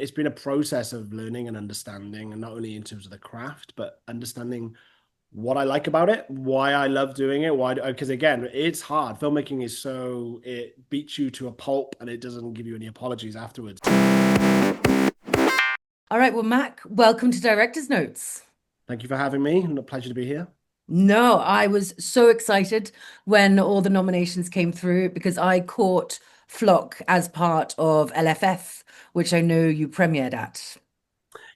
it's been a process of learning and understanding, and not only in terms of the craft, but understanding what I like about it, why I love doing it, why, because again, it's hard. Filmmaking is so, it beats you to a pulp and it doesn't give you any apologies afterwards. All right, well, Mac, welcome to Director's Notes. Thank you for having me. A pleasure to be here. No, I was so excited when all the nominations came through because I caught Flock as part of LFF, which I know you premiered at.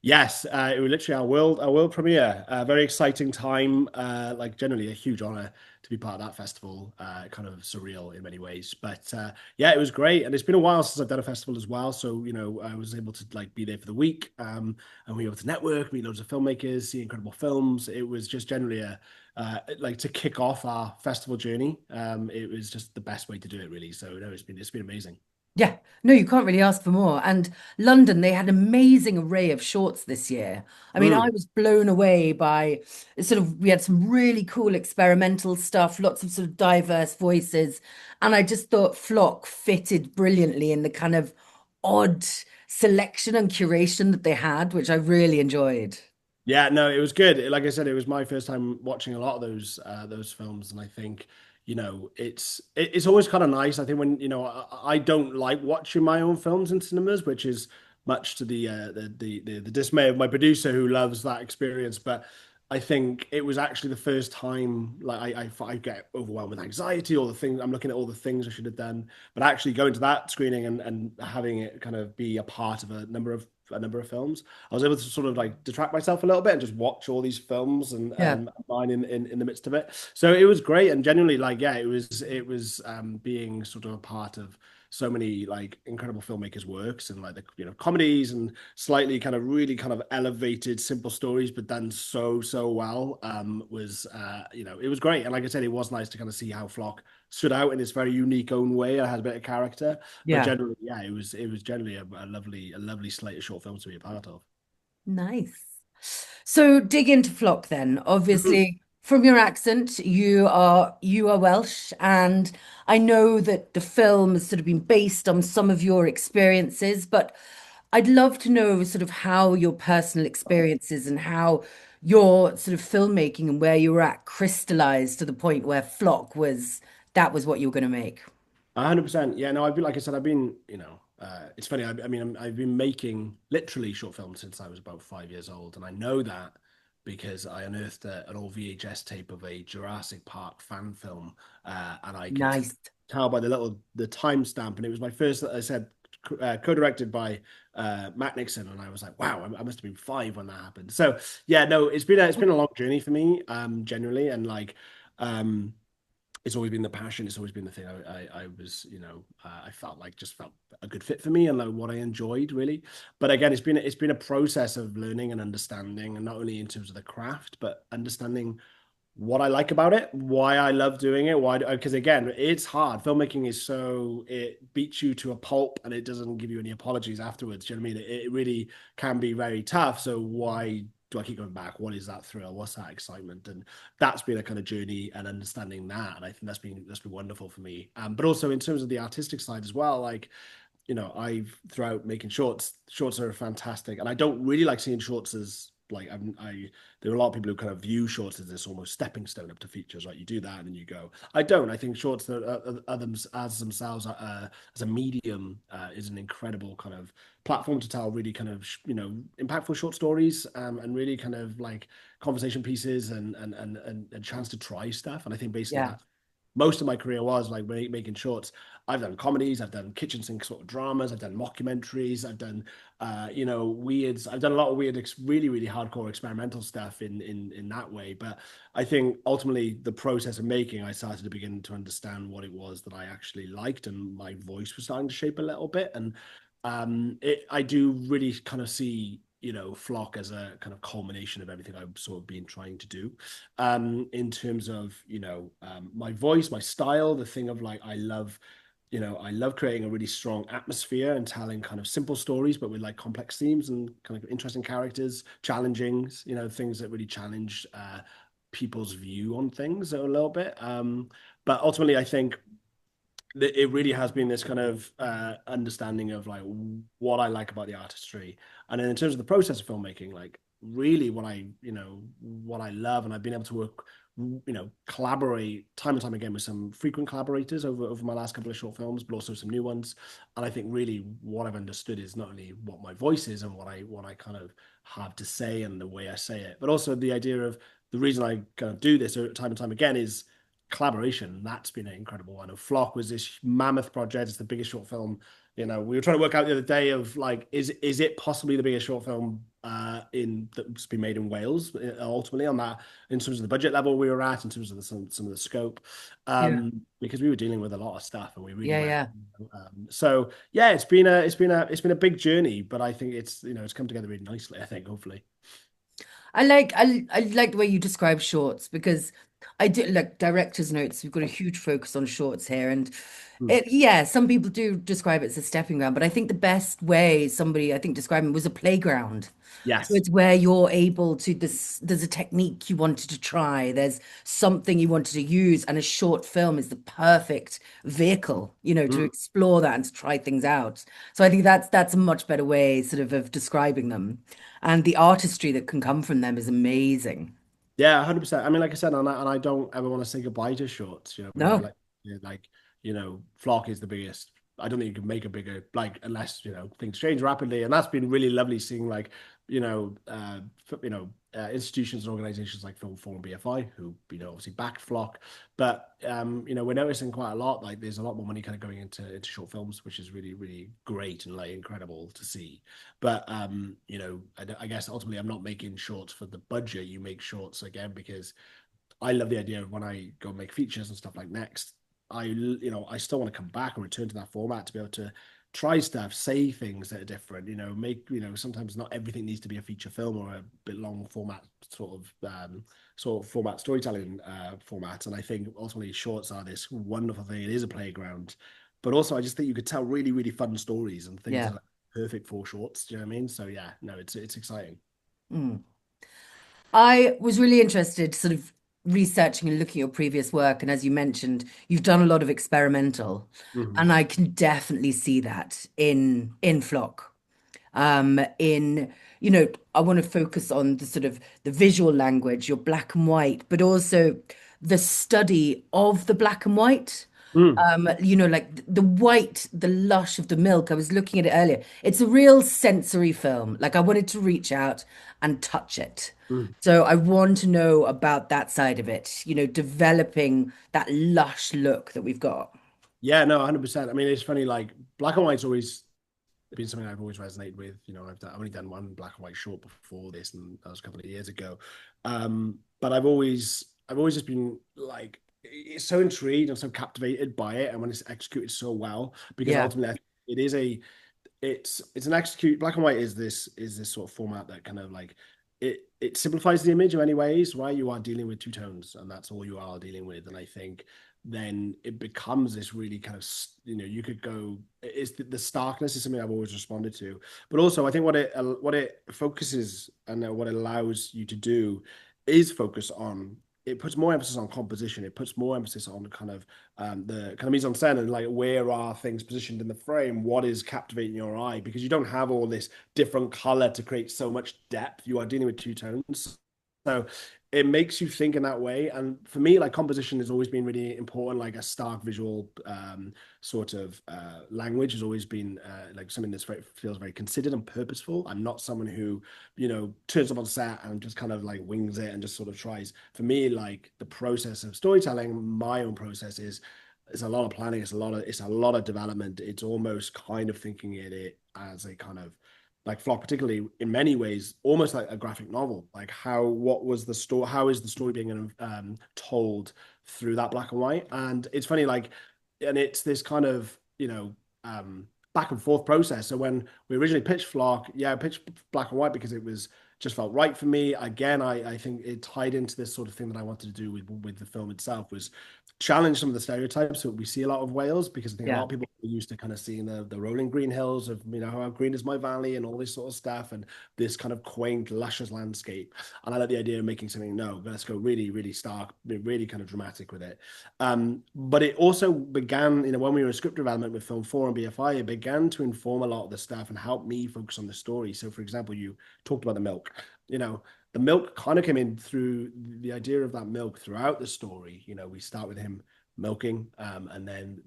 Yes, it was literally our world premiere. Very exciting time. Like generally a huge honor to be part of that festival. Kind of surreal in many ways, but yeah, it was great. And it's been a while since I've done a festival as well. So I was able to like be there for the week, and we were able to network, meet loads of filmmakers, see incredible films. It was just generally a like to kick off our festival journey. It was just the best way to do it, really. So no, it's been amazing. Yeah, no, you can't really ask for more. And London, they had an amazing array of shorts this year. I mean, I Mm. was blown away by we had some really cool experimental stuff, lots of sort of diverse voices. And I just thought Flock fitted brilliantly in the kind of odd selection and curation that they had, which I really enjoyed. Yeah, no, it was good. Like I said, it was my first time watching a lot of those films, and I think it's always kind of nice. I think when I don't like watching my own films in cinemas, which is much to the dismay of my producer who loves that experience. But I think it was actually the first time like I get overwhelmed with anxiety, all the things I'm looking at, all the things I should have done, but actually going to that screening and having it kind of be a part of a number of films. I was able to sort of like detract myself a little bit and just watch all these films and Yeah. mine in the midst of it. So it was great, and genuinely like yeah, it was being sort of a part of so many like incredible filmmakers' works, and like the comedies and slightly kind of really kind of elevated simple stories, but done so well. Was it was great, and like I said, it was nice to kind of see how Flock stood out in its very unique own way. It had a bit of character, but Yeah. generally, yeah, it was generally a lovely slate of short films to be a part of. Nice. So dig into Flock then. Mhm. Obviously, from your accent, you are Welsh, and I know that the film has sort of been based on some of your experiences, but I'd love to know sort of how your personal experiences and how your sort of filmmaking and where you were at crystallized to the point where Flock was that was what you were going to make. 100%. Yeah, no, I've been like I said, I've been, it's funny. I mean, I've been making literally short films since I was about 5 years old, and I know that because I unearthed an old VHS tape of a Jurassic Park fan film, and I could Nice. tell by the timestamp, and it was my first, I said, co-directed by Mac Nixon, and I was like, wow, I must have been 5 when that happened. So yeah, no, it's been a long journey for me, generally, and like. It's always been the passion. It's always been the thing. I was, I felt a good fit for me and like what I enjoyed really. But again, it's been a process of learning and understanding, and not only in terms of the craft, but understanding what I like about it, why I love doing it, why, because again, it's hard. Filmmaking is so, it beats you to a pulp and it doesn't give you any apologies afterwards. Do you know what I mean? It really can be very tough. So why do I keep going back? What is that thrill? What's that excitement? And that's been a kind of journey and understanding that. And I think that's been wonderful for me. But also in terms of the artistic side as well, like I've throughout making shorts are fantastic, and I don't really like seeing shorts as like there are a lot of people who kind of view shorts as this almost stepping stone up to features, right? You do that and then you go. I don't. I think shorts are as themselves as a medium is an incredible kind of platform to tell really kind of impactful short stories, and really kind of like conversation pieces and a chance to try stuff. And I think basically Yeah. that most of my career was like making shorts. I've done comedies, I've done kitchen sink sort of dramas, I've done mockumentaries, I've done weirds. I've done a lot of weird, really, really hardcore experimental stuff in that way. But I think ultimately the process of making, I started to begin to understand what it was that I actually liked, and my voice was starting to shape a little bit. And I do really kind of see Flock as a kind of culmination of everything I've sort of been trying to do, in terms of my voice, my style, the thing of like I love creating a really strong atmosphere and telling kind of simple stories, but with like complex themes and kind of interesting characters, challenging, things that really challenge people's view on things a little bit. But ultimately, I think it really has been this kind of understanding of like what I like about the artistry, and then in terms of the process of filmmaking, like really what I love, and I've been able to work, collaborate time and time again with some frequent collaborators over my last couple of short films, but also some new ones. And I think really what I've understood is not only what my voice is and what I kind of have to say and the way I say it, but also the idea of the reason I kind of do this time and time again is collaboration. That's been an incredible one. And Flock was this mammoth project. It's the biggest short film. We were trying to work out the other day of like, is it possibly the biggest short film in that's been made in Wales ultimately on that in terms of the budget level we were at, in terms of some of the scope, Yeah. because we were dealing with a lot of stuff and we really Yeah, went. yeah. So yeah, it's been a big journey, but I think it's come together really nicely. I think hopefully. I like the way you describe shorts because I do like director's notes. We've got a huge focus on shorts here, and Hmm. yeah, some people do describe it as a stepping ground, but I think the best way somebody I think described it was a playground. So Yes. it's where you're able to there's a technique you wanted to try, there's something you wanted to use, and a short film is the perfect vehicle, to Hmm. explore that and to try things out. So I think that's a much better way sort of describing them. And the artistry that can come from them is amazing. Yeah, 100%. I mean, like I said, and I don't ever want to say goodbye to shorts. I No. like, like, Flock is the biggest. I don't think you can make a bigger, like, unless, things change rapidly. And that's been really lovely seeing, like, institutions and organizations like Film Forum BFI, who, obviously backed Flock. But, we're noticing quite a lot, like, there's a lot more money kind of going into short films, which is really, really great and, like, incredible to see. But I guess ultimately I'm not making shorts for the budget. You make shorts again because I love the idea of when I go make features and stuff like next, I still want to come back and return to that format to be able to try stuff, say things that are different, sometimes not everything needs to be a feature film or a bit long format sort of format storytelling format. And I think ultimately shorts are this wonderful thing. It is a playground, but also I just think you could tell really, really fun stories and things Yeah. that are perfect for shorts. Do you know what I mean? So yeah, no, it's exciting. Mm. I was really interested sort of researching and looking at your previous work. And as you mentioned, you've done a lot of experimental, Mhm. and I can definitely see that in Flock. In I want to focus on the sort of the visual language, your black and white, but also the study of the black and white. Mm. Like the white, the lush of the milk. I was looking at it earlier. It's a real sensory film. Like I wanted to reach out and touch it. Mm. So I want to know about that side of it, developing that lush look that we've got. Yeah, no, 100%. I mean, it's funny, like black and white's always been something I've always resonated with. I've only done one black and white short before this, and that was a couple of years ago. But I've always just been like, it's so intrigued and so captivated by it, and when it's executed so well, because Yeah, ultimately it is it's an execute. Black and white is this sort of format that kind of like it simplifies the image in many ways, right? You are dealing with two tones, and that's all you are dealing with. And I think then it becomes this really kind of you could go. It's the starkness is something I've always responded to, but also I think what it focuses and what it allows you to do is focus on. It puts more emphasis on composition. It puts more emphasis on kind of the kind of mise en scène and like where are things positioned in the frame, what is captivating your eye, because you don't have all this different color to create so much depth. You are dealing with two tones, so it makes you think in that way. And for me, like composition has always been really important. Like a stark visual sort of language has always been like something feels very considered and purposeful. I'm not someone who turns up on set and just kind of like wings it and just sort of tries. For me, like the process of storytelling, my own process is it's a lot of planning. It's a lot of development. It's almost kind of thinking it as a kind of like Flock, particularly in many ways, almost like a graphic novel. Like what was the story? How is the story being told through that black and white? And it's funny, like, and it's this kind of back and forth process. So when we originally pitched Flock, yeah, I pitched black and white because it was just felt right for me. Again, I think it tied into this sort of thing that I wanted to do with the film itself was challenge some of the stereotypes that we see a lot of Wales, because I think a lot yeah, of people used to kind of seeing the rolling green hills of, how green is my valley and all this sort of stuff, and this kind of quaint, luscious landscape. And I like the idea of making something, no, let's go really, really stark, really kind of dramatic with it. But it also began, when we were in script development with Film 4 and BFI, it began to inform a lot of the stuff and help me focus on the story. So, for example, you talked about the milk, the milk kind of came in through the idea of that milk throughout the story. We start with him milking, and then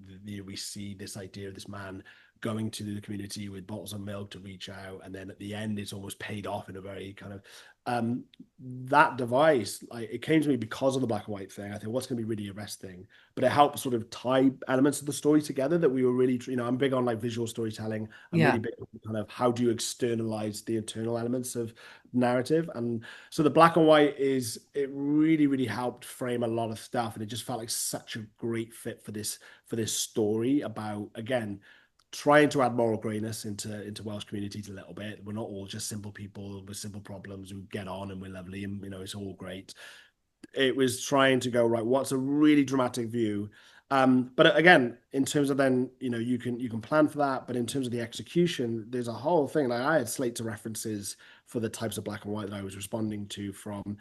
we see this idea of this man going to the community with bottles of milk to reach out, and then at the end it's almost paid off in a very kind of that device. Like, it came to me because of the black and white thing. I think what's going to be really arresting, but it helped sort of tie elements of the story together that we were really, I'm big on like visual storytelling. I'm really Yeah. big on kind of how do you externalize the internal elements of narrative. And so the black and white it really, really helped frame a lot of stuff, and it just felt like such a great fit for this story about, again, trying to add moral grayness into Welsh communities a little bit. We're not all just simple people with simple problems who get on and we're lovely and it's all great. It was trying to go, right, what's a really dramatic view. But again, in terms of then, you can plan for that, but in terms of the execution, there's a whole thing. Like, I had slates of references for the types of black and white that I was responding to, from,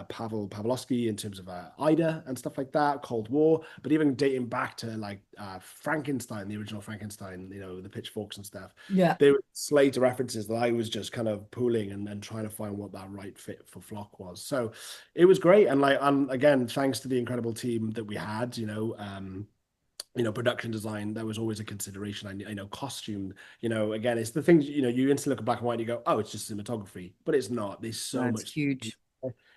Pavel Pavlovsky in terms of Ida and stuff like that, Cold War, but even dating back to like Frankenstein, the original Frankenstein, the pitchforks and stuff. Yeah. There were slate of references that I was just kind of pooling and trying to find what that right fit for Flock was. So it was great. And like, again, thanks to the incredible team that we had, production design, that was always a consideration. I know costume, again, it's the things, you instantly look at black and white and you go, oh, it's just cinematography, but it's not. There's so That's much. huge.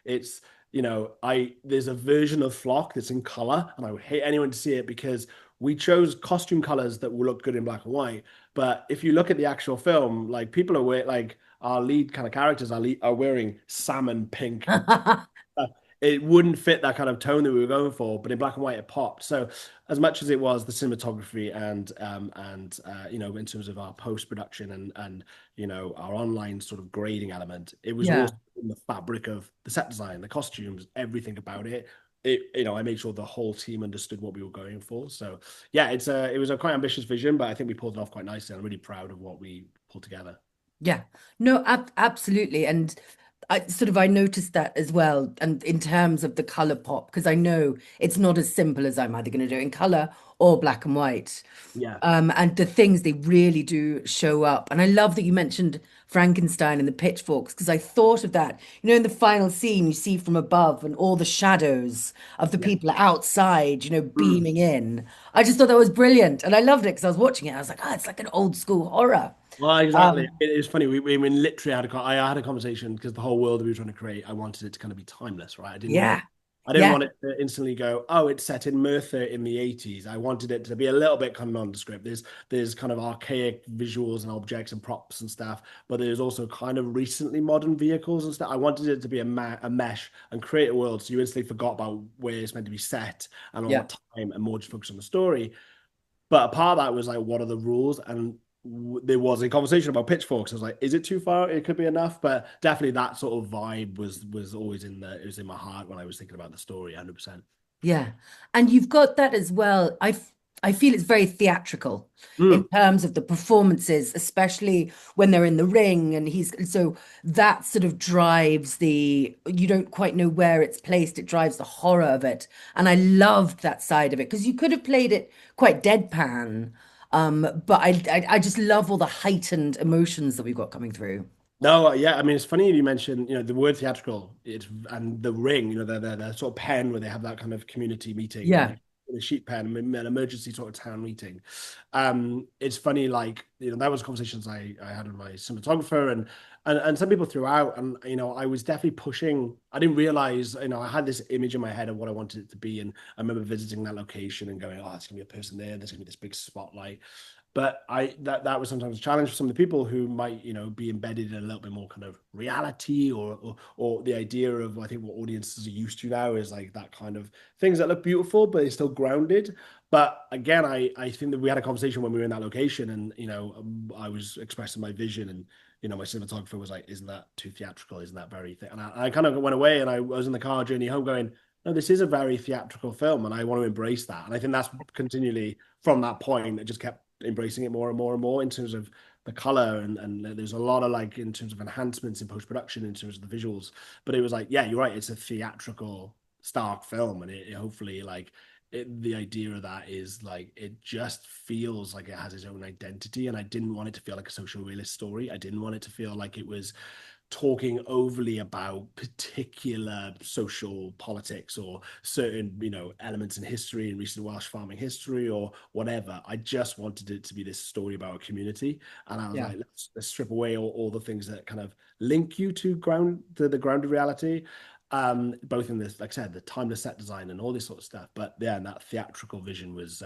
It's, there's a version of Flock that's in color, and I would hate anyone to see it because we chose costume colors that will look good in black and white. But if you look at the actual film, like, people are like, our lead kind of characters are wearing salmon pink. uh, it wouldn't fit that kind of tone that we were going for, but in black and white it popped. So as much as it was the cinematography and in terms of our post production and our online sort of grading element, it was Yeah. also in the fabric of the set design, the costumes, everything about it. I made sure the whole team understood what we were going for. So yeah, it was a quite ambitious vision, but I think we pulled it off quite nicely. I'm really proud of what we pulled together. Yeah, no, absolutely. And I noticed that as well. And in terms of the color pop, because I know it's not as simple as I'm either going to do it in color or black and white. Yeah. And the things they really do show up. And I love that you mentioned Frankenstein and the pitchforks, because I thought of that. In the final scene, you see from above and all the shadows of the Yeah. people outside, Mm. beaming in. I just thought that was brilliant. And I loved it because I was watching it. I was like, oh, it's like an old school horror. Well, exactly. Um, It is funny. We literally I had a conversation because the whole world that we were trying to create, I wanted it to kind of be timeless, right? yeah, I didn't yeah, want it to instantly go, oh, it's set in Merthyr in the 80s. I wanted it to be a little bit kind of nondescript. There's kind of archaic visuals and objects and props and stuff, but there's also kind of recently modern vehicles and stuff. I wanted it to be a mesh and create a world so you instantly forgot about where it's meant to be set and on yeah. what time, and more just focus on the story. But a part of that was like, what are the rules? And there was a conversation about pitchforks. I was like, is it too far? It could be enough, but definitely that sort of vibe was always it was in my heart when I was thinking about the story, 100%. Yeah. And you've got that as well. I feel it's very theatrical in Mm. terms of the performances, especially when they're in the ring and so that sort of drives you don't quite know where it's placed. It drives the horror of it. And I loved that side of it because you could have played it quite deadpan. But I just love all the heightened emotions that we've got coming through. No, yeah, I mean, it's funny you mentioned, the word theatrical, and the ring, the sort of pen where they have that kind of community meeting, Yeah. like a sheet pen, an emergency sort of town meeting. It's funny, like, that was conversations I had with my cinematographer and some people throughout, and I was definitely pushing. I didn't realize, I had this image in my head of what I wanted it to be, and I remember visiting that location and going, oh, there's gonna be a person there, there's gonna be this big spotlight. But that was sometimes a challenge for some of the people who might, be embedded in a little bit more kind of reality, or the idea of, I think, what audiences are used to now is like that kind of things that look beautiful but they're still grounded. But again, I think that we had a conversation when we were in that location, and I was expressing my vision, and my cinematographer was like, isn't that too theatrical, isn't that very thing? And I kind of went away, and I was in the car journey home going, no, this is a very theatrical film, and I want to embrace that. And I think that's continually from that point, I just kept embracing it more and more and more in terms of the color and there's a lot of like in terms of enhancements in post-production in terms of the visuals. But it was like, yeah, you're right, it's a theatrical stark film, and it hopefully like the idea of that is like it just feels like it has its own identity, and I didn't want it to feel like a social realist story. I didn't want it to feel like it was talking overly about particular social politics or certain, elements in history in recent Welsh farming history or whatever. I just wanted it to be this story about a community. And I was Yeah. like, let's strip away all the things that kind of link you to the grounded reality. Both in this, like I said, the timeless set design and all this sort of stuff. But yeah, and that theatrical vision was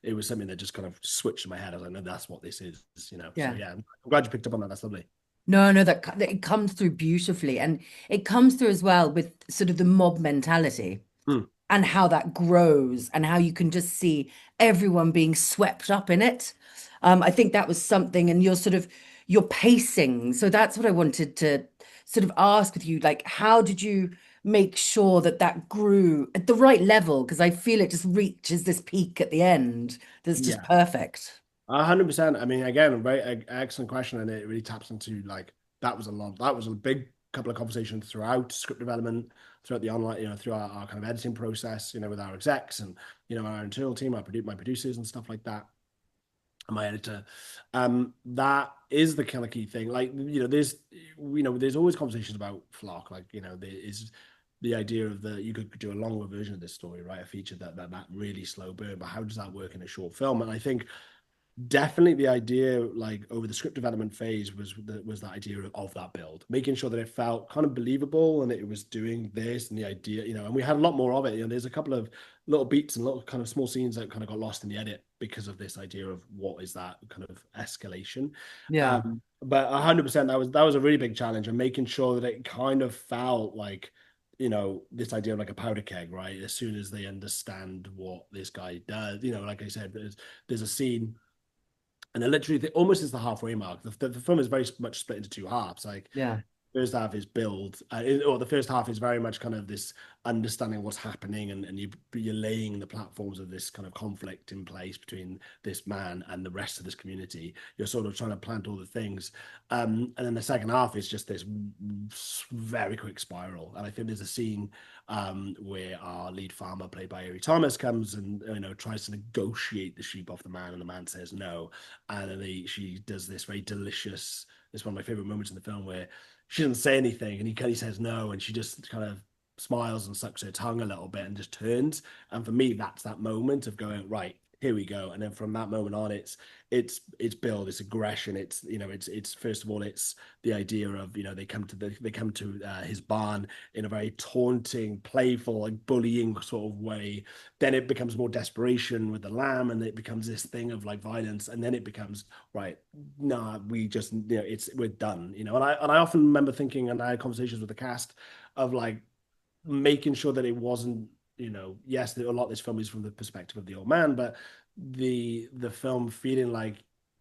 it was something that just kind of switched in my head. I was like, no, that's what this is. So Yeah. yeah, I'm glad you picked up on that. That's lovely. No, no, that it comes through beautifully. And it comes through as well with sort of the mob mentality Mm. and how that grows and how you can just see everyone being swept up in it. I think that was something, and your pacing. So that's what I wanted to sort of ask with you, like, how did you make sure that that grew at the right level? Because I feel it just reaches this peak at the end that's just Yeah. perfect. 100%. I mean, again, a very excellent question, and it really taps into like that was a big couple of conversations throughout script development, throughout the online, through our kind of editing process, with our execs and our internal team, my producers and stuff like that, and my editor. That is the kind of key thing. Like, there's always conversations about Flock. Like, there is the idea of you could do a longer version of this story, right? A feature that really slow burn, but how does that work in a short film? And I think definitely the idea like over the script development phase was that idea of that build, making sure that it felt kind of believable and it was doing this, and the idea, and we had a lot more of it. There's a couple of little beats and little kind of small scenes that kind of got lost in the edit because of this idea of what is that kind of escalation. Yeah. But 100% that was a really big challenge, and making sure that it kind of felt like this idea of like a powder keg, right? As soon as they understand what this guy does, like I said, there's a scene, and then literally almost is the halfway mark. The film is very much split into two halves. Like Yeah. first half is build, or the first half is very much kind of this understanding what's happening, and you're laying the platforms of this kind of conflict in place between this man and the rest of this community. You're sort of trying to plant all the things, and then the second half is just this very quick spiral. And I think there's a scene where our lead farmer, played by Ari Thomas, comes and tries to negotiate the sheep off the man, and the man says no, and then she does this very delicious. It's one of my favorite moments in the film where she doesn't say anything, and he says no, and she just kind of smiles and sucks her tongue a little bit and just turns. And for me, that's that moment of going, right, here we go. And then from that moment on, it's build, it's aggression, it's first of all, it's the idea of they come to his barn in a very taunting, playful, like bullying sort of way. Then it becomes more desperation with the lamb, and it becomes this thing of like violence, and then it becomes right. Nah, we just we're done. And I often remember thinking, and I had conversations with the cast of like making sure that it wasn't, yes, a lot of this film is from the perspective of the old man, but the film feeling like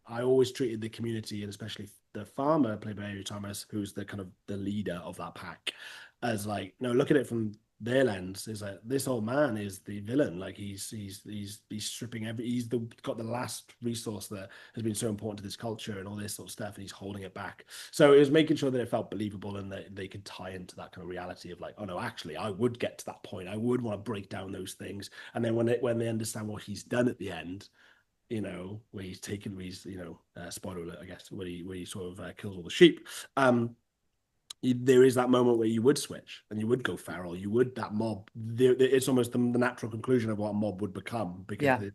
I always treated the community, and especially the farmer played by Avery Thomas, who's the kind of the leader of that pack, as like, no, look at it from their lens. Is like this old man is the villain. Like he's stripping got the last resource that has been so important to this culture and all this sort of stuff, and he's holding it back. So it was making sure that it felt believable and that they could tie into that kind of reality of like, oh no, actually, I would get to that point. I would want to break down those things, and then when they understand what he's done at the end, where he's taken, spoiler alert, I guess, where he sort of kills all the sheep. There is that moment where you would switch and you would go feral. You would that mob. It's almost the natural conclusion of what a mob would become because Yeah.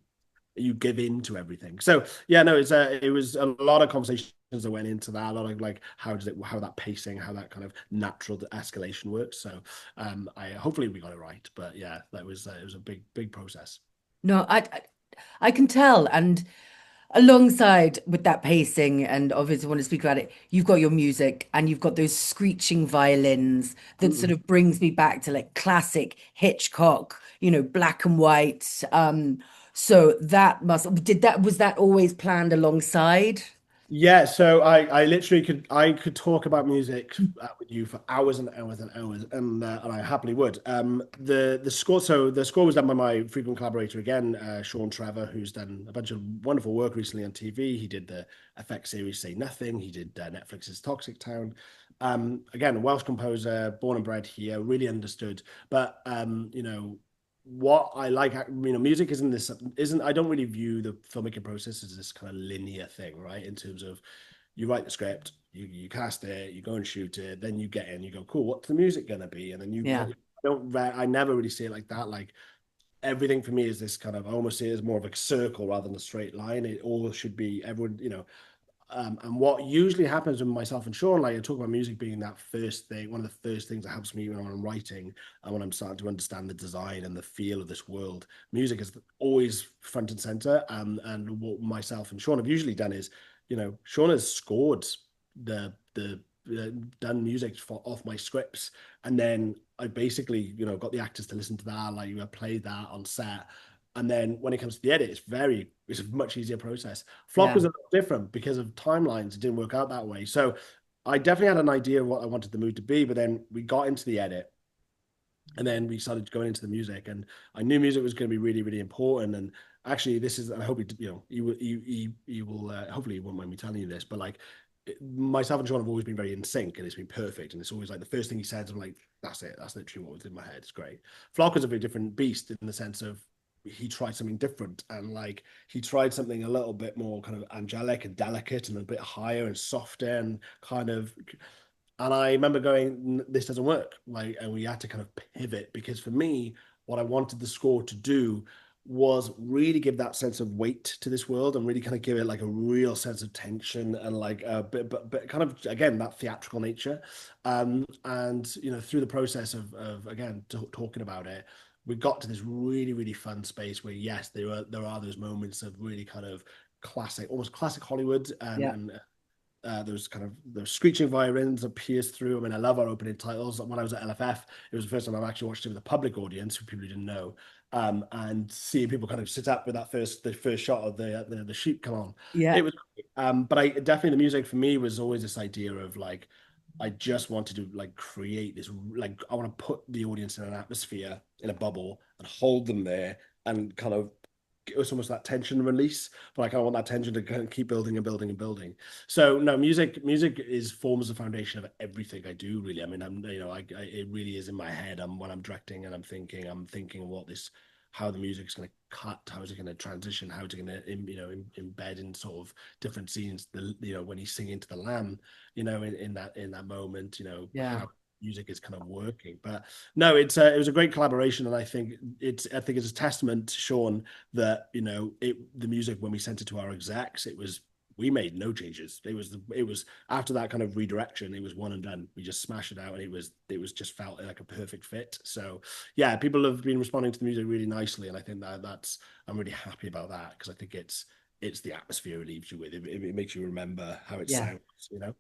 you give in to everything. So yeah, no, it was a lot of conversations that went into that. A lot of like how that pacing, how that kind of natural escalation works. So I hopefully we got it right. But yeah, that was it was a big process. No, I can tell. And alongside with that pacing, and obviously want to speak about it, you've got your music and you've got those screeching violins that sort Mm. of brings me back to like classic Hitchcock, black and white. So that was that always planned alongside? Yeah, so I literally could talk about music with you for hours and hours and hours, and I happily would. The score was done by my frequent collaborator again, Sean Trevor, who's done a bunch of wonderful work recently on TV. He did the FX series Say Nothing. He did Netflix's Toxic Town. Again, a Welsh composer, born and bred here, really understood. But what I like, music isn't I don't really view the filmmaking process as this kind of linear thing, right? In terms of you write the script, you cast it, you go and shoot it, then you get in, you go, cool, what's the music gonna be? And then Yeah, I never really see it like that. Like everything for me is this kind of, I almost see it as more of a circle rather than a straight line. It all should be everyone, and what usually happens with myself and Sean, like I talk about music being that first thing, one of the first things that helps me when I'm writing and when I'm starting to understand the design and the feel of this world. Music is always front and center. And what myself and Sean have usually done is, Sean has scored done music for off my scripts, and then I basically, got the actors to listen to that, like play that on set. And then when it comes to the edit, it's a much easier process. Flock yeah, was a little different because of timelines. It didn't work out that way. So I definitely had an idea of what I wanted the mood to be, but then we got into the edit and then we started going into the music, and I knew music was going to be really, really important. And actually, this is, I hope you will, hopefully you won't mind me telling you this, but like myself and Sean have always been very in sync, and it's been perfect. And it's always like the first thing he says, I'm like, that's it. That's literally what was in my head. It's great. Flock was a very different beast in the sense of he tried something different, and like he tried something a little bit more kind of angelic and delicate and a bit higher and softer and kind of, and I remember going, this doesn't work. Like, and we had to kind of pivot because for me, what I wanted the score to do was really give that sense of weight to this world and really kind of give it like a real sense of tension and like a bit, but kind of again that theatrical nature. And through the process of again talking about it, we got to this really, really fun space where yes, there are those moments of really kind of classic, almost classic Hollywood yeah, and there's screeching violins that pierce through. I mean, I love our opening titles. When I was at LFF, it was the first time I've actually watched it with a public audience, who people didn't know, and seeing people kind of sit up with the first shot of the sheep come on. yeah, It was, but I definitely the music for me was always this idea of like I just wanted to like create this like I want to put the audience in an atmosphere in a bubble and hold them there and kind of it was almost that tension release, but I kind of want that tension to kind of keep building and building and building. So no, music is forms the foundation of everything I do. Really, I mean, it really is in my head. When I'm directing and I'm thinking what this, how the music's going to cut, how is it going to transition, how is it going to, embed in sort of different scenes. When he's singing to the lamb, in that moment, yeah, how music is kind of working. But no, it was a great collaboration, and I think it's a testament to Sean that the music when we sent it to our execs, we made no changes. It was after that kind of redirection, it was one and done. We just smashed it out, and it was just felt like a perfect fit. So yeah, people have been responding to the music really nicely, and I think that's I'm really happy about that because I think it's the atmosphere it leaves you with. It makes you remember how it yeah. sounds.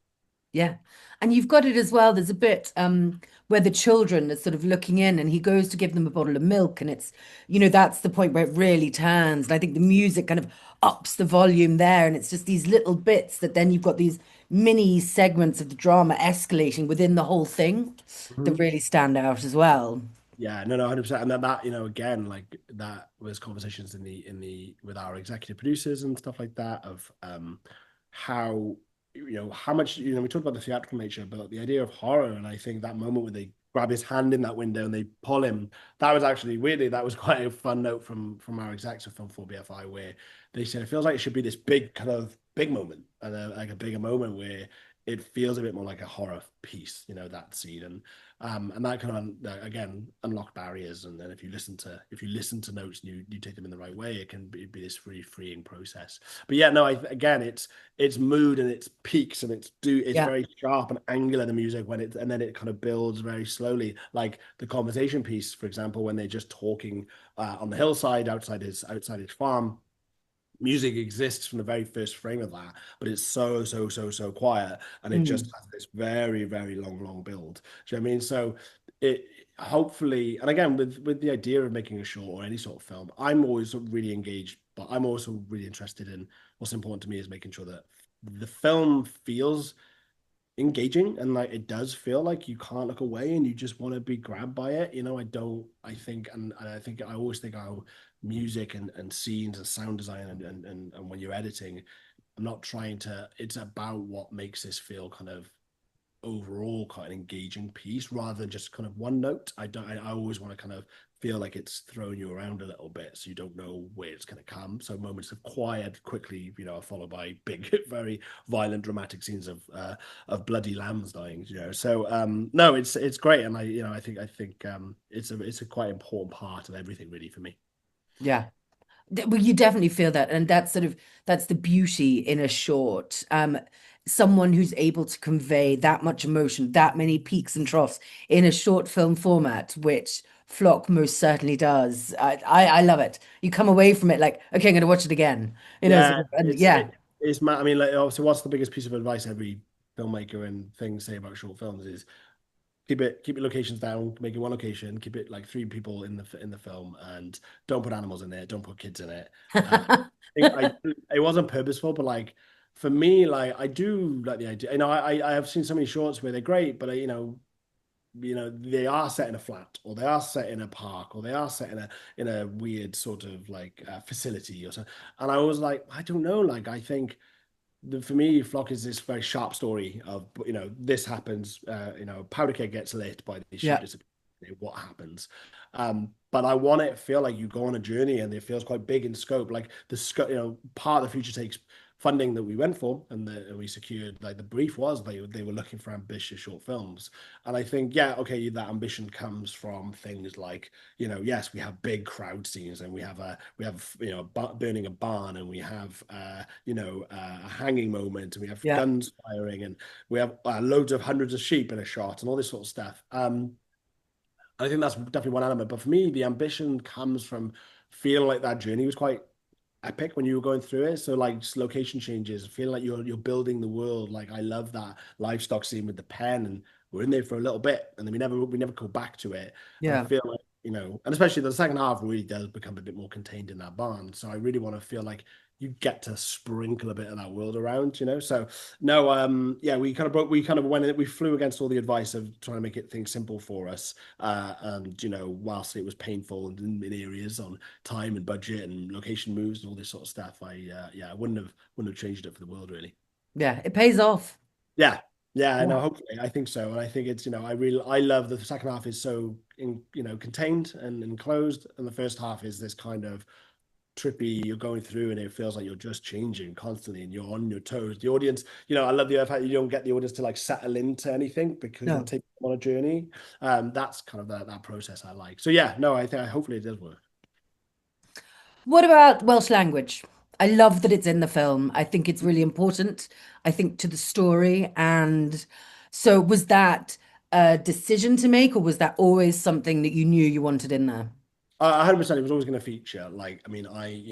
Yeah. And you've got it as well. There's a bit where the children are sort of looking in and he goes to give them a bottle of milk and that's the point where it really turns. And I think the music kind of ups the volume there. And it's just these little bits that then you've got these mini segments of the drama escalating within the whole thing that Mhm. really stand out as well. Yeah, no, 100%. And that, again, like that was conversations in the with our executive producers and stuff like that of how how much we talked about the theatrical nature, but the idea of horror, and I think that moment when they grab his hand in that window and they pull him, that was actually weirdly that was quite a fun note from our execs of Film 4 BFI where they said it feels like it should be this big kind of big moment and like a bigger moment where it feels a bit more like a horror piece, that scene. And that kind of again unlock barriers. And then if you listen to notes and you take them in the right way, it can be this really freeing process. But yeah, no, again, it's mood and it's peaks and it's Yeah. very sharp and angular the music and then it kind of builds very slowly. Like the conversation piece, for example, when they're just talking on the hillside outside his farm, music exists from the very first frame of that, but it's so quiet, and it just Mm. has this very, very long build. Do you know what I mean? So it hopefully, and again, with the idea of making a short or any sort of film, I'm always really engaged, but I'm also really interested in what's important to me is making sure that the film feels engaging, and like it does feel like you can't look away and you just want to be grabbed by it. I think, and I think I always think how music and scenes and sound design and when you're editing, I'm not trying to, it's about what makes this feel kind of overall quite an engaging piece rather than just kind of one note. I always want to kind of feel like it's throwing you around a little bit so you don't know where it's going to come. So moments of quiet quickly, are followed by big, very violent, dramatic scenes of bloody lambs dying. So no, it's great, and I think it's a quite important part of everything really for me. Yeah. Well, you definitely feel that, and that's the beauty in a short. Someone who's able to convey that much emotion, that many peaks and troughs in a short film format, which Flock most certainly does. I love it. You come away from it like, okay, I'm going to watch it again. Yeah, Sort of, and yeah, I mean, like, obviously, what's the biggest piece of advice every filmmaker and things say about short films is keep your locations down, make it one location, keep it like three people in the film, and don't put animals in it, don't put kids in it. I it wasn't purposeful, but like for me, like I do like the idea. I have seen so many shorts where they're great, but they are set in a flat, or they are set in a park, or they are set in a weird sort of like facility or something. And I was like, I don't know, like I think for me, Flock is this very sharp story of, this happens, powder keg gets lit by the yeah, shooters. What happens? But I want it to feel like you go on a journey and it feels quite big in scope. Like the scope, part of the future takes funding that we went for and we secured. Like the brief was they were looking for ambitious short films. And I think, yeah, okay, that ambition comes from things like, yes, we have big crowd scenes, and burning a barn, and we have a hanging moment, and we have yeah, guns firing, and we have loads of hundreds of sheep in a shot and all this sort of stuff. I think that's definitely one element. But for me, the ambition comes from feeling like that journey was quite epic when you were going through it. So like just location changes, feeling like you're building the world. Like I love that livestock scene with the pen, and we're in there for a little bit, and then we never go back to it. And I yeah. feel like, and especially the second half really does become a bit more contained in that barn. So I really want to feel like you get to sprinkle a bit of that world around. So no, yeah, we kind of went, we flew against all the advice of trying to make things simple for us. And whilst it was painful in areas on time and budget and location moves and all this sort of stuff, I wouldn't have changed it for the world really. Yeah, it pays off. Yeah, yeah, Yeah. no, hopefully I think so, and I think it's I love the second half is so contained and enclosed, and the first half is this kind of trippy, you're going through and it feels like you're just changing constantly and you're on your toes. The audience, I love the fact you don't get the audience to like settle into anything because you're No. taking them on a journey. That's kind of that process I like. So yeah, no, I think hopefully it does work. What about Welsh language? I love that it's in the film. I think it's really important, I think, to the story. And so was that a decision to make, or was that always something that you knew you wanted in there? 100% it was always going to feature. Like, I mean, I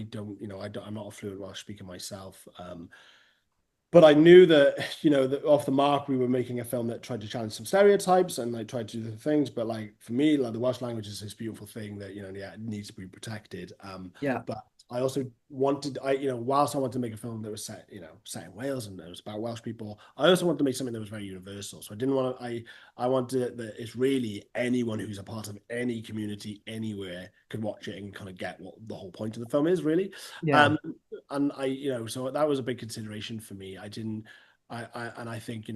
don't, I'm not a fluent Welsh speaker myself. But I knew that, that off the mark, we were making a film that tried to challenge some stereotypes and like tried to do the things. But like for me, like the Welsh language is this beautiful thing that, yeah, it needs to be protected. Yeah. But I also wanted, whilst I wanted to make a film that was set in Wales and it was about Welsh people, I also wanted to make something that was very universal. So I didn't want to, I wanted that it's really anyone who's a part of any community anywhere could watch it and kind of get what the whole point of the film is really. Yeah. Um, and so that was a big consideration for me. I didn't, and I think,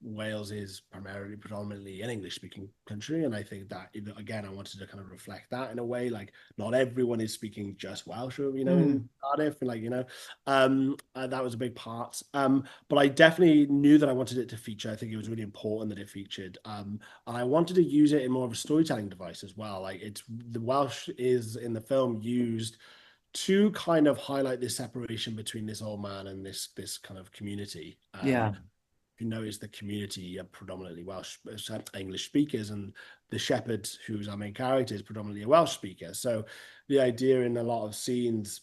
Wales is predominantly an English speaking country. And I think that, again, I wanted to kind of reflect that in a way, like not everyone is speaking just Welsh, in Mm. Cardiff, and that was a big part. But I definitely knew that I wanted it to feature. I think it was really important that it featured. And I wanted to use it in more of a storytelling device as well. Like the Welsh is in the film used to kind of highlight this separation between this old man and this kind of community. Yeah. If you notice, the community are predominantly Welsh, English speakers, and the shepherd, who's our main character, is predominantly a Welsh speaker. So the idea in a lot of scenes,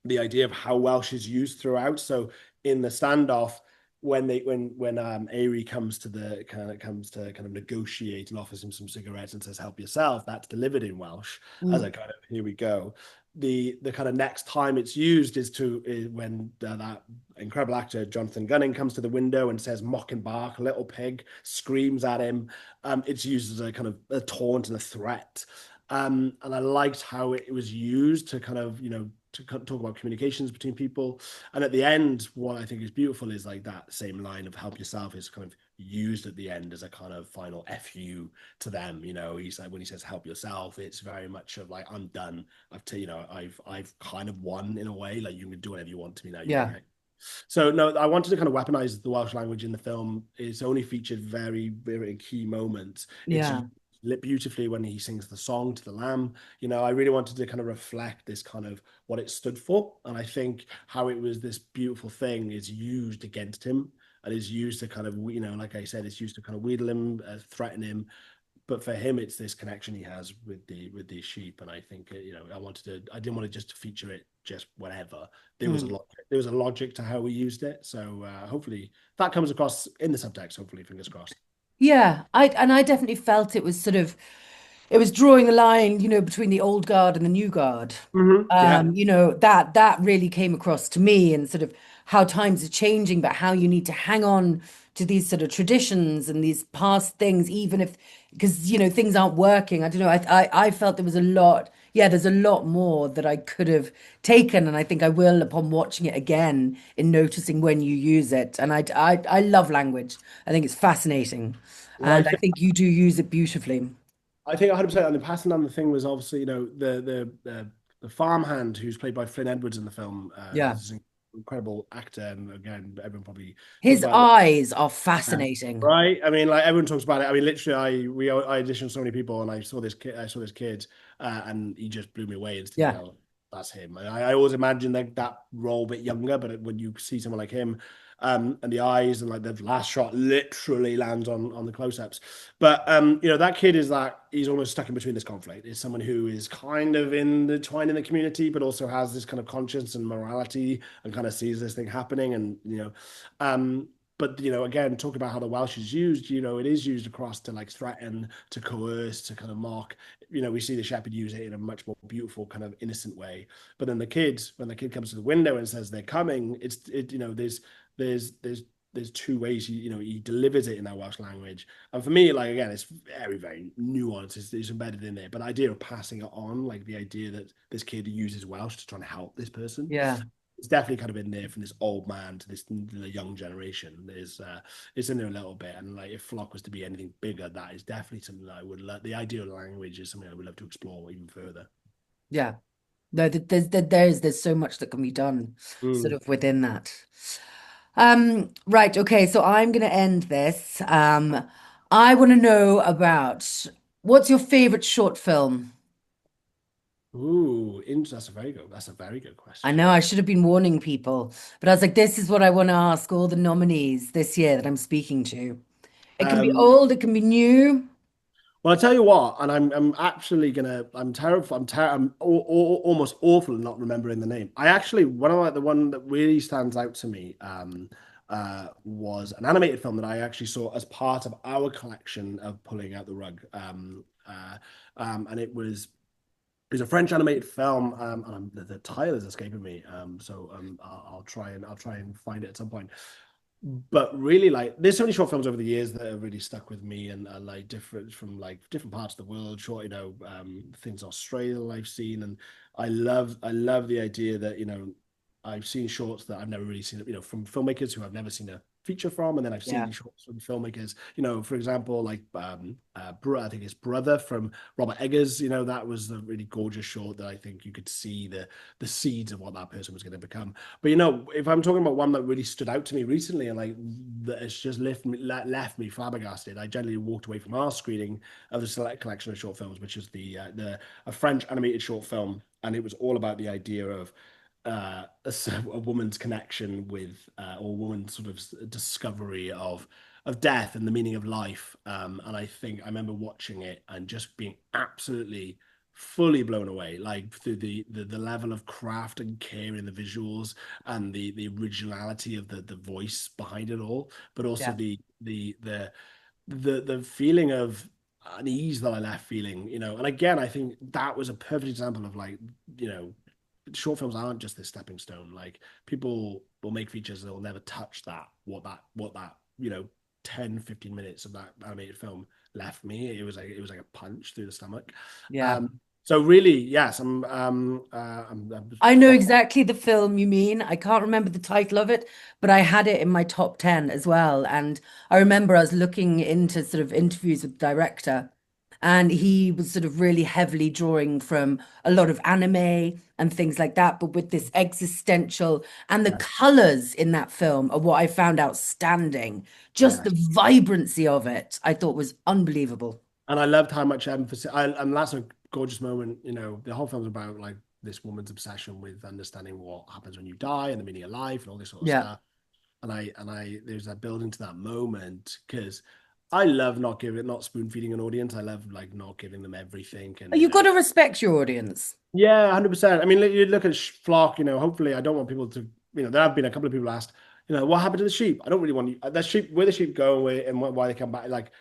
the idea of how Welsh is used throughout. So in the standoff, when Ari comes to kind of negotiate and offers him some cigarettes and says help yourself, that's delivered in Welsh as Mm. a kind of here we go. the kind of next time it's used is when that incredible actor Jonathan Gunning comes to the window and says "mock and bark, little pig," screams at him. It's used as a kind of a taunt and a threat. And I liked how it was used to kind of, to talk about communications between people. And at the end, what I think is beautiful is like that same line of "help yourself" is kind of used at the end as a kind of final fu to them. He's like, when he says "help yourself," it's very much of like, I'm done. I've kind of won in a way. Like, you can do whatever you want to me now. You can Yeah. get. So no, I wanted to kind of weaponize the Welsh language in the film. It's only featured very, very key moments. It's Yeah. lit beautifully when he sings the song to the lamb. I really wanted to kind of reflect this kind of what it stood for. And I think how it was this beautiful thing is used against him and is used to kind of, like I said, it's used to kind of wheedle him, threaten him. But for him, it's this connection he has with the sheep. And I think, I didn't want to just feature it just whatever. Mm. There was a logic to how we used it. So hopefully that comes across in the subtext, hopefully, fingers crossed. Yeah, I definitely felt it was sort of it was drawing the line, between the old guard and the new guard. Yeah. That really came across to me and sort of how times are changing, but how you need to hang on to these sort of traditions and these past things, even if because things aren't working. I don't know. I felt there was a lot. Yeah, there's a lot more that I could have taken, and I think I will upon watching it again in noticing when you use it. And I love language. I think it's fascinating, Well, and I think you do use it beautifully. I think 100%. And the passing on the thing was obviously, the farmhand who's played by Flynn Edwards in the film, Yeah. who's an incredible actor. And again, everyone probably talks His about it. eyes are Yeah. fascinating. Right? I mean, like everyone talks about it. I mean, literally, I auditioned so many people, and I saw this kid, and he just blew me away instantly. Yeah. That's him. I always imagined that role a bit younger, but when you see someone like him, and the eyes and like the last shot literally lands on the close-ups. But that kid is that he's almost stuck in between this conflict. Is someone who is kind of in the twine in the community, but also has this kind of conscience and morality, and kind of sees this thing happening, and um but again, talk about how the Welsh is used. It is used across to like threaten, to coerce, to kind of mock. We see the shepherd use it in a much more beautiful, kind of innocent way. But then when the kid comes to the window and says they're coming, there's two ways he delivers it in that Welsh language. And for me, like again, it's very, very nuanced. It's embedded in there. But the idea of passing it on, like the idea that this kid uses Welsh to try and help this person, Yeah. it's definitely kind of in there from this old man to the young generation. It's in there a little bit, and like if Flock was to be anything bigger, that is definitely something that I would love. The idea of language is something I would love to explore even further. Yeah. No, there's so much that can be done sort Mm. of within that. Right, okay, so I'm gonna end this. I want to know about what's your favorite short film? That's a very good I know question. I should have been warning people, but I was like, this is what I want to ask all the nominees this year that I'm speaking to. It can be Um, old, it can be new. Well, I tell you what, and I'm actually gonna. I'm terrified. I'm almost awful at not remembering the name. I actually one of the one that really stands out to me was an animated film that I actually saw as part of our collection of Pulling Out the Rug. And it was a French animated film, and the title is escaping me. So I'll try and find it at some point. But really, like, there's so many short films over the years that have really stuck with me, and are like different from like different parts of the world. Short, things Australia I've seen, and I love the idea that I've seen shorts that I've never really seen, from filmmakers who I've never seen a feature from, and then I've Yeah, seen shorts from filmmakers, for example, like I think it's Brother from Robert Eggers. That was a really gorgeous short that I think you could see the seeds of what that person was going to become. But if I'm talking about one that really stood out to me recently, and like that it's just left me flabbergasted, I generally walked away from our screening of the select collection of short films, which is the a French animated short film, and it was all about the idea of a woman's connection with, or a woman's sort of discovery of death and the meaning of life. And I think I remember watching it and just being absolutely fully blown away, like through the level of craft and care in the visuals, and the originality of the voice behind it all, but also yeah, the feeling of unease that I left feeling. And again, I think that was a perfect example of like, short films aren't just this stepping stone. Like people will make features that will never touch that, what that, 10, 15 minutes of that animated film left me. It was like a punch through the stomach. Yeah. So really, yes, I'm I know exactly the film you mean. I can't remember the title of it, but I had it in my top 10 as well. And I remember I was looking into sort of interviews with the director, and he was sort of really heavily drawing from a lot of anime and things like that, but with this existential, and the yes, colors in that film are what I found outstanding. Just the yes. vibrancy of it, I thought was unbelievable. And I loved how much emphasis. And that's a gorgeous moment. The whole film's about like this woman's obsession with understanding what happens when you die and the meaning of life and all this sort of Yeah. stuff. And there's that building to that moment because I love not spoon feeding an audience. I love like not giving them everything. And You've got to respect your audience. yeah, 100%. I mean, you look at Flock. Hopefully, I don't want people to. There have been a couple of people asked. What happened to the sheep? I don't really want the sheep. Where the sheep go, and why they come back. Like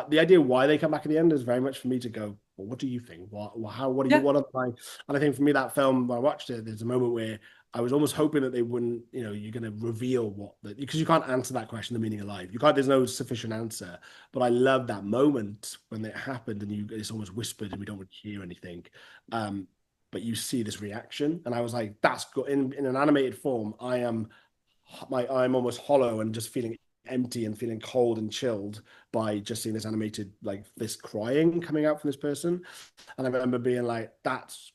the idea why they come back at the end is very much for me to go. Well, what do you think? What do you Yeah. want to find? And I think for me, that film, when I watched it, there's a moment where I was almost hoping that they wouldn't. You're going to reveal because you can't answer that question, the meaning of life. You can't. There's no sufficient answer. But I love that moment when it happened, and it's almost whispered, and we don't really hear anything. But you see this reaction, and I was like, "That's good." In an animated form, I'm almost hollow and just feeling empty and feeling cold and chilled by just seeing this animated like this crying coming out from this person. And I remember being like, "That's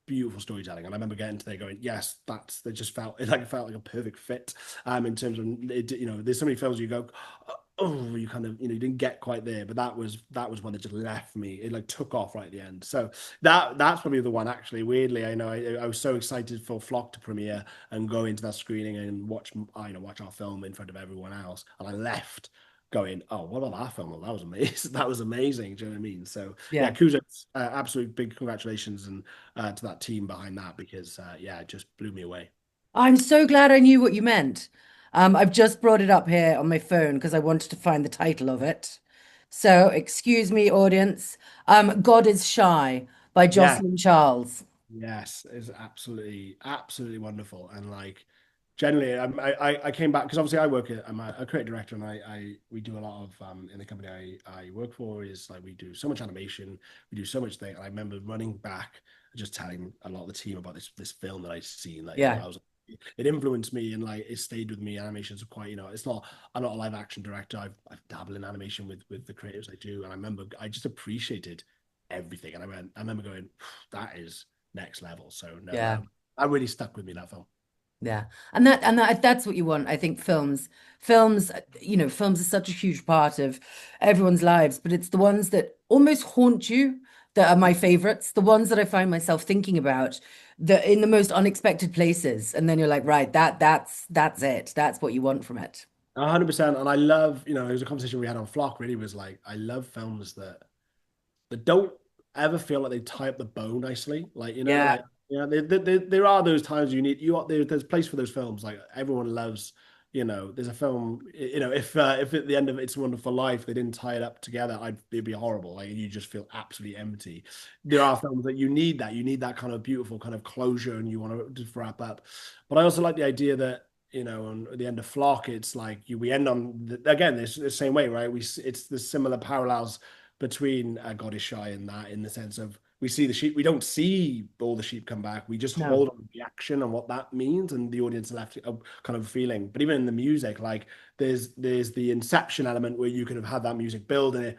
beautiful storytelling." And I remember getting to there going, yes, they just felt like a perfect fit. In terms of it, there's so many films you go, oh, you kind of, you didn't get quite there, but that was one that just left me. It like took off right at the end. So that's probably the one actually. Weirdly, I know I was so excited for Flock to premiere and go into that screening and watch our film in front of everyone else, and I left going, oh, what about that film? Well, that was amazing. That was amazing. Do you know what I mean? So yeah, Yeah. kudos, absolute big congratulations and to that team behind that because yeah, it just blew me away. I'm so glad I knew what you meant. I've just brought it up here on my phone because I wanted to find the title of it. So, excuse me, audience. God is Shy by Yeah, Jocelyn Charles. yes, it's absolutely, absolutely wonderful. And like, generally, I came back because obviously I work at, I'm a creative director, and we do a lot of in the company I work for is like we do so much animation, we do so much thing. And I remember running back, just telling a lot of the team about this film that I'd seen. Like, Yeah, I was, it influenced me and like it stayed with me. Animations are quite, it's not. I'm not a live action director. I've dabbled in animation with the creatives I do, and I remember I just appreciated everything. And I remember going, that is next level. So no, yeah. that really stuck with me, that film. Yeah. And that's what you want. I think films are such a huge part of everyone's lives, but it's the ones that almost haunt you that are my favorites, the ones that I find myself thinking about the in the most unexpected places. And then you're like, right, that's it. That's what you want from it. 100%. And I love, it was a conversation we had on Flock, really was like, I love films that don't ever feel like they tie up the bow nicely. Like, Yeah. there are those times there's place for those films. Like everyone loves, there's a film, if at the end of It's a Wonderful Life, they didn't tie it up together, it'd be horrible. Like you just feel absolutely empty. There are films that you need that kind of beautiful kind of closure and you want to just wrap up. But I also like the idea that, on the end of Flock, it's like we end on again, it's the same way, right? It's the similar parallels between God is Shy and that, in the sense of we see the sheep, we don't see all the sheep come back, we just No. hold on the action and what that means, and the audience left kind of feeling. But even in the music, like there's the inception element where you can have had that music build and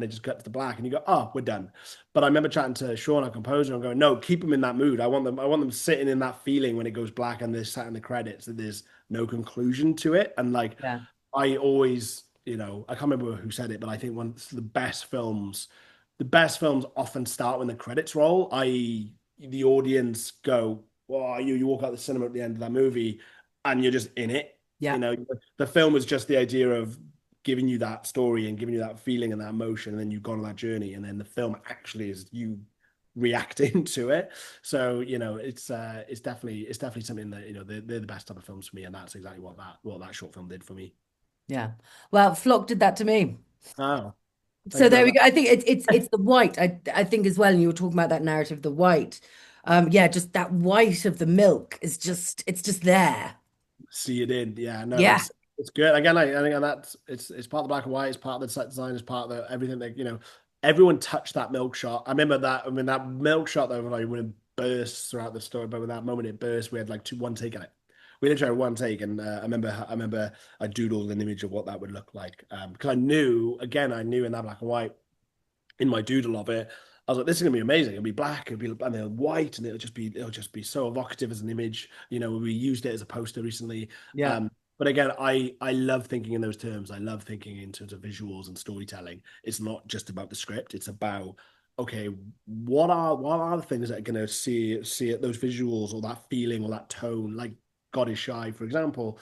it just cuts to black and you go, oh, we're done. But I remember chatting to Sean, our composer, and going, no, keep them in that mood. I want them sitting in that feeling when it goes black and they're sat in the credits, that there's no conclusion to it. And like Yeah. I always, I can't remember who said it, but I think one of the best films often start when the credits roll, i.e., the audience go, "Wow!" You walk out the cinema at the end of that movie, and you're just in it. You Yeah. know, the film is just the idea of giving you that story and giving you that feeling and that emotion, and then you've gone on that journey, and then the film actually is you reacting to it. So it's definitely something that they're the best type of films for me, and that's exactly what that short film did for me. Yeah. Well, Flock did that to me. Oh, thank So you very there we much. go. I think it's the white. I think as well, and you were talking about that narrative, the white. Yeah, just that white of the milk is just, it's just there. See it in. Yeah, no, Yeah, it's good. Again, I think that's it's part of the black and white, it's part of the set design, it's part of the everything that, everyone touched that milk shot. I remember that. I mean, that milk shot though, when it bursts throughout the story, but with that moment it burst, we had like one take on it. We literally had one take, and I remember I doodled an image of what that would look like, because I knew in that black and white, in my doodle of it, I was like, this is gonna be amazing. It'll be black, it'll be, and then white, and it'll just be so evocative as an image. We used it as a poster recently. yeah, But again, I love thinking in those terms. I love thinking in terms of visuals and storytelling. It's not just about the script. It's about, okay, what are the things that are gonna see it, those visuals or that feeling or that tone, like God is Shy, for example,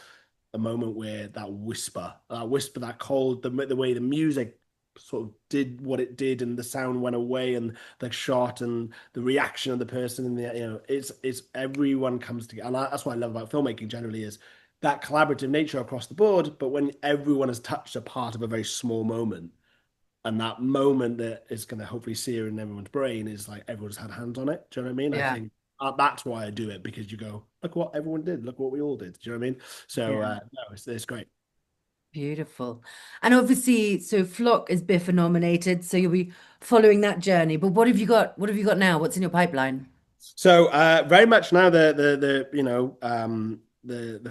a moment where that whisper, that cold, the way the music sort of did what it did, and the sound went away, and the shot and the reaction of the person, and it's everyone comes together, and that's what I love about filmmaking generally, is that collaborative nature across the board. But when everyone has touched a part of a very small moment, and that moment that is going to hopefully sear in everyone's brain is like everyone's had hands on it. Do you know what I mean? I yeah, think that's why I do it, because you go, look what everyone did, look what we all did. Do you know what I mean? So yeah. no, it's great. Beautiful. And obviously, so Flock is BIFA nominated, so you'll be following that journey. But what have you got? What have you got now? What's in your pipeline? So very much now the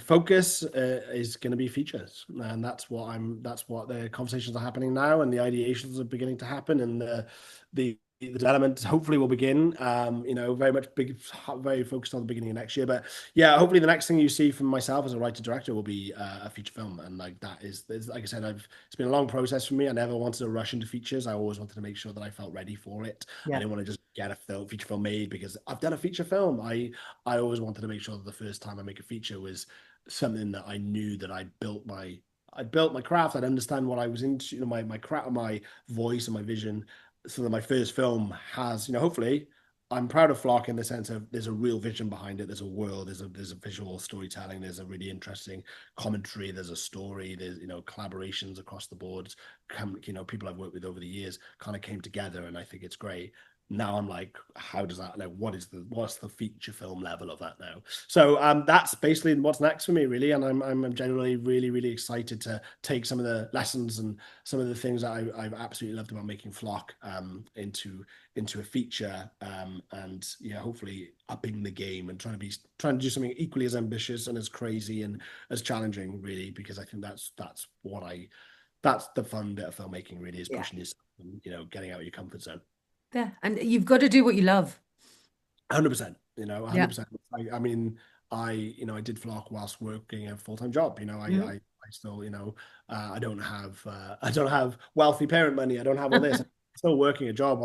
focus is going to be features, and that's what the conversations are happening now, and the ideations are beginning to happen, and the development hopefully will begin. Very much very focused on the beginning of next year, but yeah, hopefully the next thing you see from myself as a writer director will be a feature film, and like that is like I said, it's been a long process for me. I never wanted to rush into features. I always wanted to make sure that I felt ready for it. I Yeah, didn't want to just get a feature film made because I've done a feature film. I always wanted to make sure that the first time I make a feature was something that I knew that I built my craft. I'd understand what I was into, my craft, my voice, and my vision, so that my first film has, hopefully, I'm proud of Flock in the sense of there's a real vision behind it. There's a world, there's a visual storytelling, there's a really interesting commentary, there's a story, there's collaborations across the board. People I've worked with over the years kind of came together, and I think it's great. Now I'm like, how does that, like, what's the feature film level of that now? So that's basically what's next for me, really, and I'm generally really really excited to take some of the lessons and some of the things that I've absolutely loved about making Flock, into a feature, and yeah, hopefully upping the game and trying to do something equally as ambitious and as crazy and as challenging, really, because I think that's the fun bit of filmmaking, really, is yeah, pushing yourself and getting out of your comfort zone. yeah. And you've got to do what you love. 100%, Yeah. 100%. I mean, I did Flock whilst working a full-time job. Mhm. I still, I don't have wealthy parent money. I don't have all this. I'm still working a job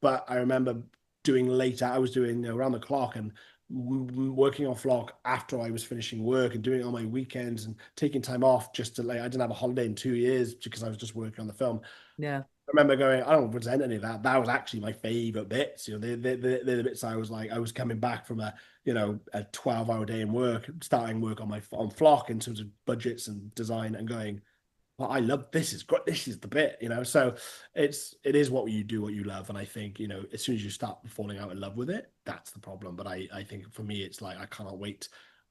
but I remember I was doing, around the clock, and working on Flock after I was finishing work, and doing it on my weekends, and taking time off just to, like, I didn't have a holiday in 2 years because I was just working on the film. Yeah. I remember going, I don't resent any of that. That was actually my favorite bits. They're the bits I was like, I was coming back from a 12-hour day in work, starting work on Flock in terms of budgets and design, and going, well, I love this is great. This is the bit. So it is what you do, what you love. And I think, as soon as you start falling out in love with it, that's the problem. But I think for me, it's like, I cannot wait.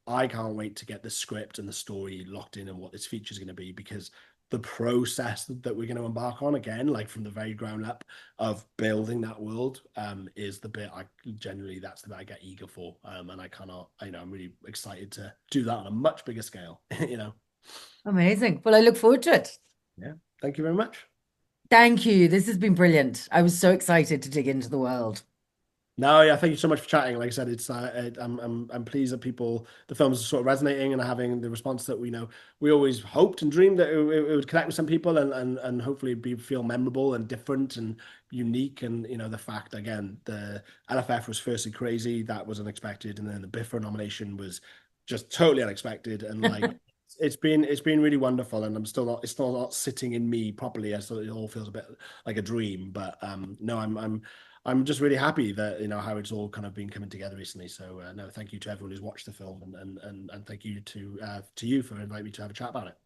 I can't wait to get the script and the story locked in, and what this feature is going to be, because the process that we're going to embark on, again, like from the very ground up, of building that world, is the bit that's the bit I get eager for. And I cannot, I'm really excited to do that on a much bigger scale. Amazing. Well, I look forward to it. Yeah. Thank you very much. Thank you. This has been brilliant. I was so excited to dig into the world. No, yeah, thank you so much for chatting. Like I said, I'm pleased that the films are sort of resonating and having the response that we always hoped and dreamed that it would connect with some people, and hopefully feel memorable and different and unique. And the fact, again, the LFF was firstly crazy, that was unexpected, and then the BIFA nomination was just totally unexpected, and like it's been really wonderful, and it's still not sitting in me properly. So it all feels a bit like a dream, but no, I'm just really happy that how it's all kind of been coming together recently. So no, thank you to everyone who's watched the film, and thank you to you for inviting me to have a chat about it.